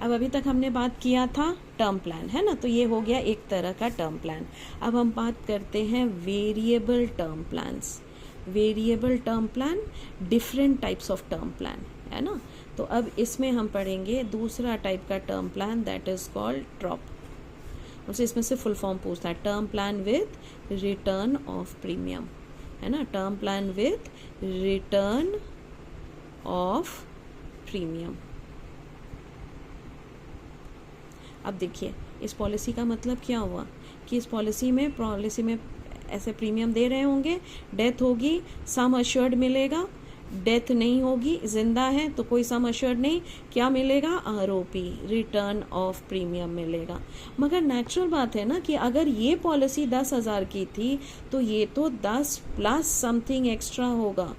अब अभी तक हमने बात किया था टर्म प्लान, है ना, तो ये हो गया एक तरह का टर्म प्लान। अब हम बात करते हैं variable term plans. Variable term plan, different types of term plan, है ना। तो अब इसमें हम पढ़ेंगे दूसरा टाइप का term plan, that is called TROP. उनसे इसमें से फुल फॉर्म पूछता है, term plan with return of premium, है ना, term plan with return of premium. अब देखिए इस पॉलिसी का मतलब क्या हुआ कि इस पॉलिसी में ऐसे प्रीमियम दे रहे होंगे, डेथ होगी सम अश्योर्ड मिलेगा, डेथ नहीं होगी जिंदा है तो कोई सम अश्योर्ड नहीं, क्या मिलेगा, आरओपी, रिटर्न ऑफ प्रीमियम मिलेगा। मगर नेचुरल बात है ना कि अगर ये पॉलिसी 10,000 की थी तो ये तो 10 प्लस समथिंग एक्स्ट्रा होगा,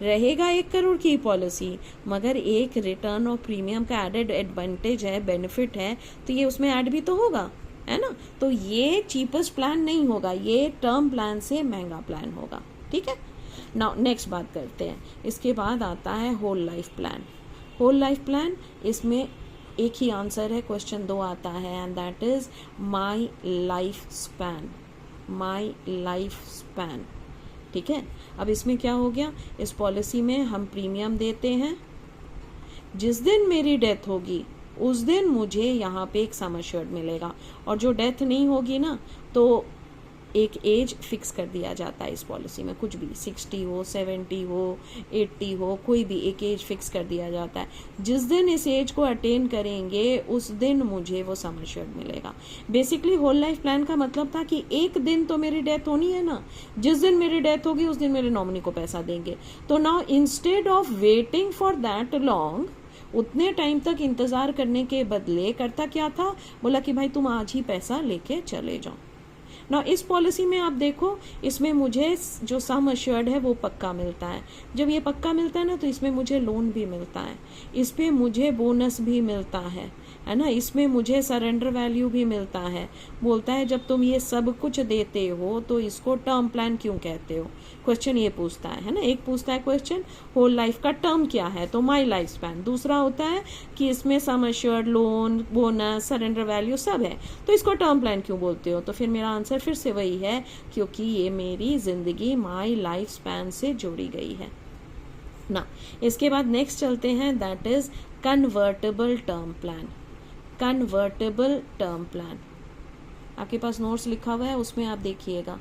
रहेगा 1 करोड़ की पॉलिसी, मगर एक रिटर्न ऑफ प्रीमियम का एडेड एडवांटेज है, बेनिफिट है, तो ये उसमें ऐड भी तो होगा, है ना। तो ये चीपेस्ट प्लान नहीं होगा, ये टर्म प्लान से महंगा प्लान होगा, ठीक है। नाउ नेक्स्ट बात करते हैं, इसके बाद आता है whole life plan. Whole life plan, इसमें एक ही आंसर है, क्वेश्चन 2 आता है, and that is my life span, my life span, ठीक है। अब इसमें क्या हो गया, इस पॉलिसी में हम प्रीमियम देते हैं, जिस दिन मेरी डेथ होगी उस दिन मुझे यहाँ पे एक सम अश्योर्ड मिलेगा, और जो डेथ नहीं होगी ना तो एक एज फिक्स कर दिया जाता है इस पॉलिसी में, कुछ भी 60 हो, 70 हो, 80 हो, कोई भी एक एज फिक्स कर दिया जाता है। जिस दिन इस एज को अटेन करेंगे उस दिन मुझे वो सम अश्योर्ड मिलेगा। बेसिकली होल लाइफ प्लान का मतलब था कि एक दिन तो मेरी डेथ होनी है ना, जिस दिन मेरी डेथ होगी उस दिन मेरे नॉमिनी को पैसा देंगे। तो now instead of waiting for that long, उतने टाइम तक इंतजार करने के बदले करता क्या था, बोला कि भाई तुम आज ही पैसा लेके चले जाओ ना। इस पॉलिसी में आप देखो, इसमें मुझे जो सम अश्योर्ड है वो पक्का मिलता है। जब ये पक्का मिलता है ना तो इसमें मुझे लोन भी मिलता है, इस पे मुझे बोनस भी मिलता है ना, इसमें मुझे सरेंडर वैल्यू भी मिलता है। बोलता है जब तुम ये सब कुछ देते हो तो इसको टर्म प्लान क्यों कहते हो, क्वेश्चन ये पूछता है ना। एक पूछता है क्वेश्चन होल लाइफ का टर्म क्या है, तो माई लाइफ स्पैन। दूसरा होता है कि इसमें sum assured, loan, bonus, surrender value सब है, तो इसको टर्म प्लान क्यों बोलते हो। तो फिर मेरा आंसर फिर से वही है, क्योंकि ये मेरी जिंदगी माई लाइफ स्पैन से जोड़ी गई है ना। इसके बाद नेक्स्ट चलते हैं, that is convertible term plan. Convertible term plan, आपके पास नोट्स लिखा हुआ है उसमें आप देखिएगा,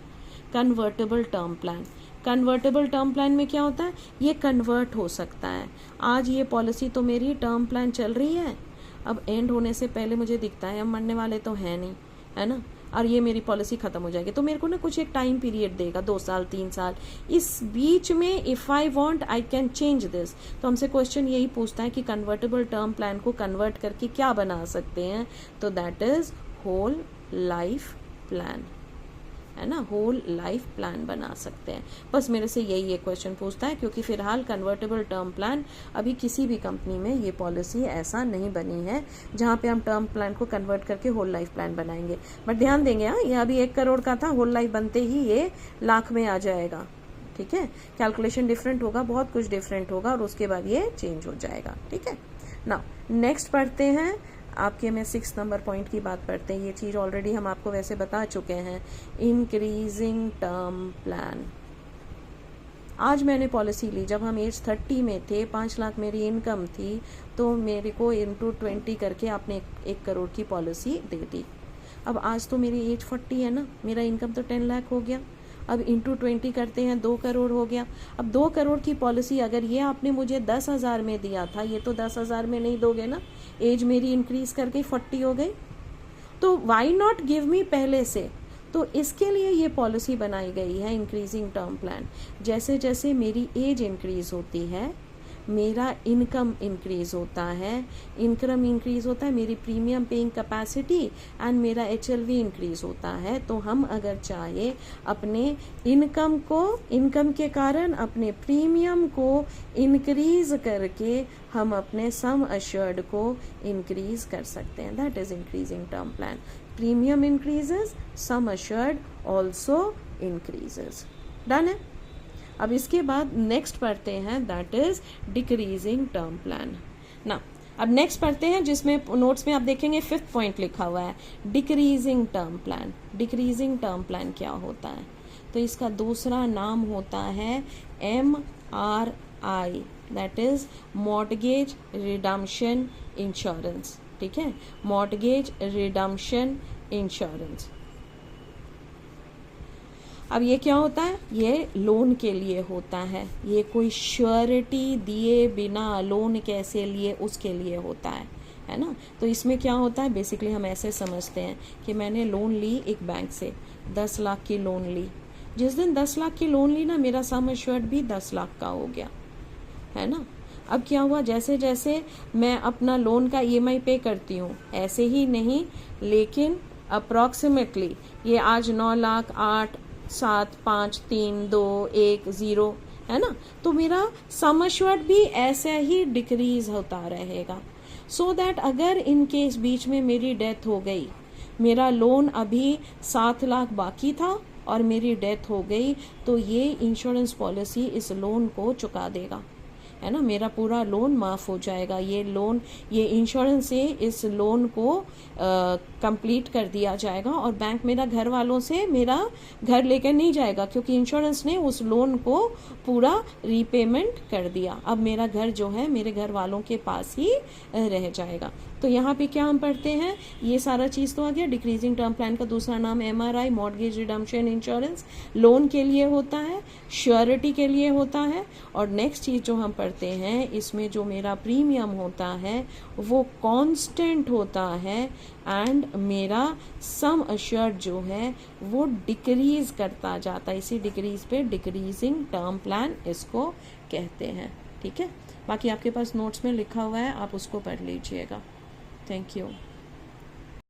convertible term plan. Convertible term plan में क्या होता है, ये कन्वर्ट हो सकता है। आज ये पॉलिसी तो मेरी टर्म प्लान चल रही है, अब एंड होने से पहले मुझे दिखता है हम मरने वाले तो है नहीं, है ना, और ये मेरी पॉलिसी खत्म हो जाएगी, तो मेरे को ना कुछ एक टाइम पीरियड देगा, 2 साल 3 साल, इस बीच में if I want I can change this. तो हमसे क्वेश्चन यही पूछता है कि कन्वर्टेबल टर्म प्लान को कन्वर्ट करके क्या बना सकते हैं, तो that is whole life plan, है ना, होल लाइफ प्लान बना सकते हैं। बस मेरे से यही एक क्वेश्चन पूछता है, क्योंकि फिलहाल कन्वर्टेबल टर्म प्लान अभी किसी भी कंपनी में ये पॉलिसी ऐसा नहीं बनी है जहाँ पे हम टर्म प्लान को कन्वर्ट करके होल लाइफ प्लान बनाएंगे। बट ध्यान देंगे, हाँ, ये अभी 1 करोड़ का था, होल लाइफ बनते ही ये लाख में आ जाएगा, ठीक है। कैलकुलेशन डिफरेंट होगा, बहुत कुछ डिफरेंट होगा, और उसके बाद ये चेंज हो जाएगा, ठीक है ना। नेक्स्ट पढ़ते हैं, आपके में 6 नंबर पॉइंट की बात पढ़ते हैं। ये चीज़ ऑलरेडी हम आपको वैसे बता चुके हैं, इंक्रीजिंग टर्म प्लान। आज मैंने पॉलिसी ली जब हम एज 30 में थे, 5 लाख मेरी इनकम थी, तो मेरे को इंटू 20 करके आपने 1 करोड़ की पॉलिसी दे दी। अब आज तो मेरी एज 40 है ना, मेरा इनकम तो 10 लाख हो गया, अब इंटू 20 करते हैं 2 करोड़ हो गया। अब 2 करोड़ की पॉलिसी अगर ये आपने मुझे 10,000 में दिया था, ये तो 10,000 में नहीं दोगे ना, एज मेरी इंक्रीज कर गई, 40 हो गई, तो वाई नॉट गिव मी पहले से। तो इसके लिए ये पॉलिसी बनाई गई है, इंक्रीजिंग टर्म प्लान। जैसे जैसे मेरी एज इंक्रीज होती है, मेरा इनकम इंक्रीज होता है, इनकम इंक्रीज होता है, मेरी प्रीमियम पेइंग कैपेसिटी एंड मेरा HLV इंक्रीज होता है। तो हम अगर चाहे अपने इनकम के कारण अपने प्रीमियम को इंक्रीज करके हम अपने सम अश्योर्ड को इंक्रीज कर सकते हैं। That is increasing term plan. Premium increases, sum assured also increases. Done है। अब इसके बाद नेक्स्ट पढ़ते हैं, that is decreasing term plan ना। अब नेक्स्ट पढ़ते हैं, जिसमें नोट्स में आप देखेंगे 5th पॉइंट लिखा हुआ है decreasing term plan. Decreasing term plan क्या होता है? तो इसका दूसरा नाम होता है MRI, that is mortgage redemption insurance. ठीक है, मॉर्टगेज रिडम्पशन इंश्योरेंस। अब ये क्या होता है? ये लोन के लिए होता है, ये कोई श्योरिटी दिए बिना लोन कैसे लिए उसके लिए होता है ना। तो इसमें क्या होता है, बेसिकली हम ऐसे समझते हैं कि मैंने लोन ली एक बैंक से, 10 लाख की लोन ली। जिस दिन 10 लाख की लोन ली ना, मेरा सम एश्योर्ड भी 10 लाख का हो गया, है ना। अब क्या हुआ, जैसे जैसे मैं अपना लोन का EMI पे करती हूँ, ऐसे ही नहीं, लेकिन अप्रॉक्सीमेटली ये आज 9 लाख 8 7 5 3 2 1 0 है ना, तो मेरा सम एश्योर्ड भी ऐसे ही डिक्रीज होता रहेगा। सो दैट अगर इन केस बीच में मेरी डेथ हो गई, मेरा लोन अभी 7 लाख बाकी था और मेरी डेथ हो गई, तो ये इंश्योरेंस पॉलिसी इस लोन को चुका देगा, है ना। मेरा पूरा लोन माफ हो जाएगा। ये इंश्योरेंस से इस लोन को कंप्लीट कर दिया जाएगा और बैंक मेरा घर वालों से मेरा घर लेकर नहीं जाएगा, क्योंकि इंश्योरेंस ने उस लोन को पूरा रीपेमेंट कर दिया। अब मेरा घर जो है मेरे घर वालों के पास ही रह जाएगा। तो यहाँ पे क्या हम पढ़ते हैं, ये सारा चीज तो आ गया। डिक्रीजिंग टर्म प्लान का दूसरा नाम MRI, mortgage redemption insurance, loan के लिए होता है, श्योरिटी के लिए होता है। और नेक्स्ट चीज जो हम पढ़ते हैं, इसमें जो मेरा प्रीमियम होता है वो कांस्टेंट होता है एंड मेरा सम एश्योर्ड जो है वो डिक्रीज करता जाता है। इसी डिक्रीज पे डिक्रीजिंग टर्म प्लान इसको कहते हैं। ठीक है, बाकी आपके पास नोट्स में लिखा हुआ है, आप उसको पढ़ लीजिएगा। Thank you.